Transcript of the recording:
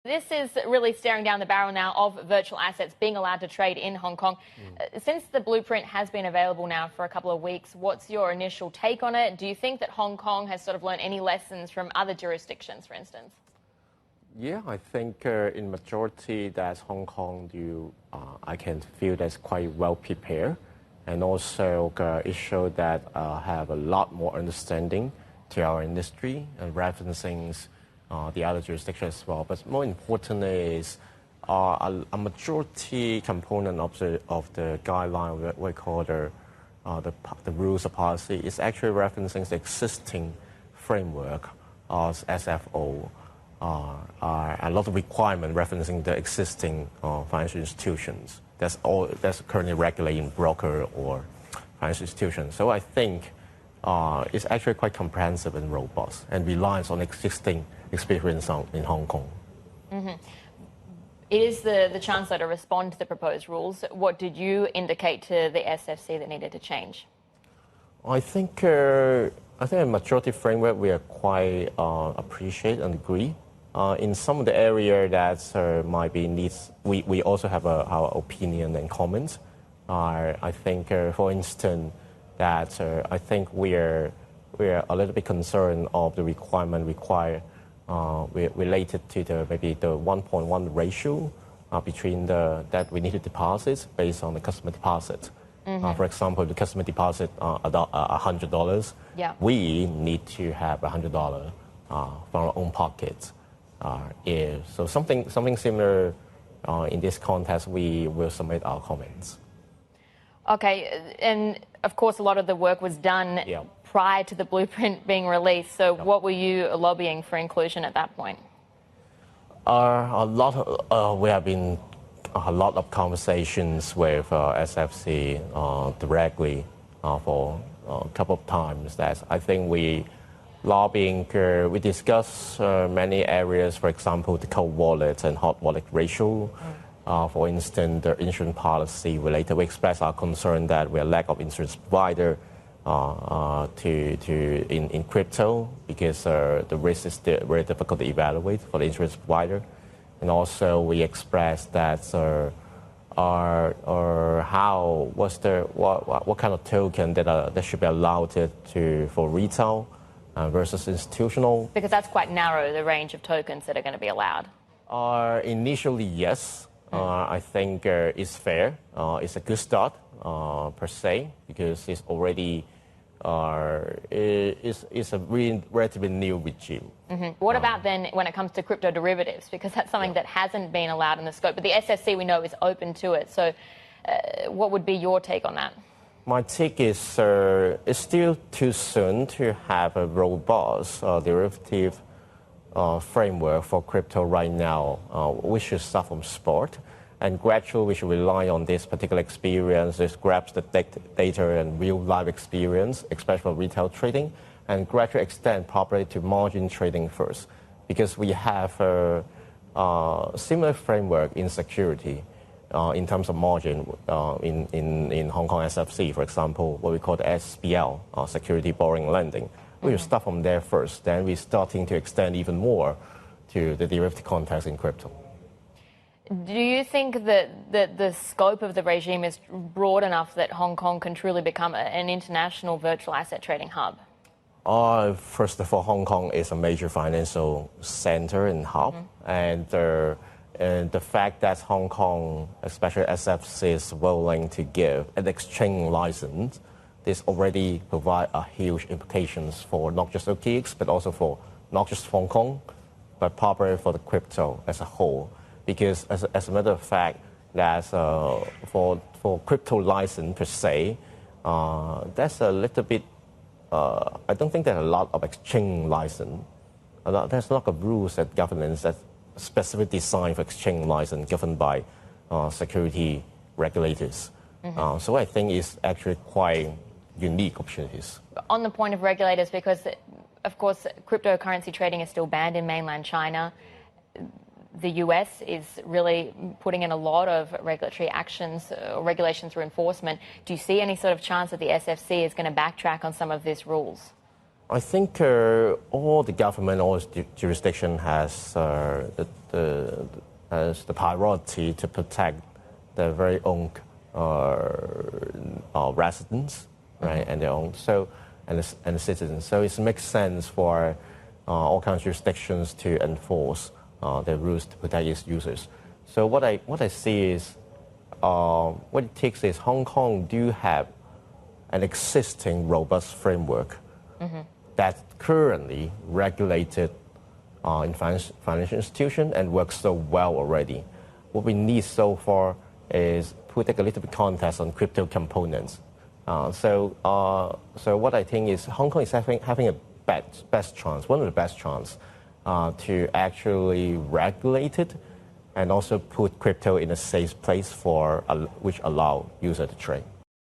This is really staring down the barrel now of virtual assets being allowed to trade in Hong Kong. Since the blueprint has been available now for a couple of weeks, what's your initial take on it? Do you think that Hong Kong has sort of learned any lessons from other jurisdictions, for instance? Yeah, I think in majority that Hong Kong, I can feel that's quite well prepared, and also it showed that have a lot more understanding to our industry and referencing the other jurisdictions as well. But more importantly is a majority component of the guideline, what we call the rules of policy, is actually referencing the existing framework of SFO. A lot of requirement referencing the existing financial institutions that's currently regulating broker or financial institutions. So I think it's actually quite comprehensive and robust and relies on existing experience in Hong Kong. Mm-hmm. It is the Chancellor to respond to the proposed rules. What did you indicate to the SFC that needed to change? I think a majority framework we are quite appreciate and agree. In some of the area that might be needs, we also have our opinion and comments. I think, for instance, that I think we are a little bit concerned of the requirement related to maybe the 1.1 ratio between that we need to deposit based on the customer deposit. Mm-hmm. For example, the customer deposit $100, yeah, we need to have $100 from our own pocket. So something similar in this context, we will submit our comments. Okay, and of course, a lot of the work was done, yeah, prior to the blueprint being released. So, yeah, what were you lobbying for inclusion at that point? We have been a lot of conversations with SFC directly for a couple of times. That I think we lobbying. We discuss many areas. For example, the cold wallet and hot wallet ratio. For instance, the insurance policy related. We express our concern that we have lack of insurance provider in crypto because the risk is very difficult to evaluate for the insurance provider. And also we express that what kind of token that should be allowed for retail versus institutional. Because that's quite narrow, the range of tokens that are going to be allowed. Initially, yes. I think it's fair. It's a good start per se because it's already it's a relatively new regime. Mm-hmm. What about then when it comes to crypto derivatives? Because that's something, yeah, that hasn't been allowed in the scope, but the SSC we know is open to it. So what would be your take on that? My take is it's still too soon to have a robust derivative framework for crypto right now. We should start from sport, and gradually we should rely on this particular experience, this grabs the data and real life experience, especially for retail trading, and gradually extend properly to margin trading first, because we have a similar framework in security in terms of margin in Hong Kong SFC, for example, what we call the SBL, security borrowing lending. We will start from there first, then we're starting to extend even more to the derivative context in crypto. Do you think that the scope of the regime is broad enough that Hong Kong can truly become an international virtual asset trading hub? First of all, Hong Kong is a major financial center and hub, mm-hmm, and the fact that Hong Kong, especially SFC, is willing to give an exchange license, this already provide a huge implications for not just OKX, but also for not just Hong Kong, but probably for the crypto as a whole. Because as a matter of fact, that for crypto license per se, that's a little bit. I don't think there are a lot of exchange license. There's a lot of rules and governance that specifically designed for exchange license given by security regulators. Mm-hmm. So I think it's actually quite unique opportunities. On the point of regulators, because of course cryptocurrency trading is still banned in mainland China, the US is really putting in a lot of regulatory actions, regulations through enforcement. Do you see any sort of chance that the SFC is going to backtrack on some of these rules? I think all the government, all jurisdiction has the priority to protect their very own residents, right, and their own and the citizens. So it makes sense for all kinds of jurisdictions to enforce their rules to protect its users. So what I see is what it takes is Hong Kong do have an existing robust framework that's currently regulated in financial institution and works so well already. What we need so far is putting a little bit context on crypto components. So what I think is Hong Kong is having a best chance, one of the best chance, to actually regulate it and also put crypto in a safe place which allow user to trade.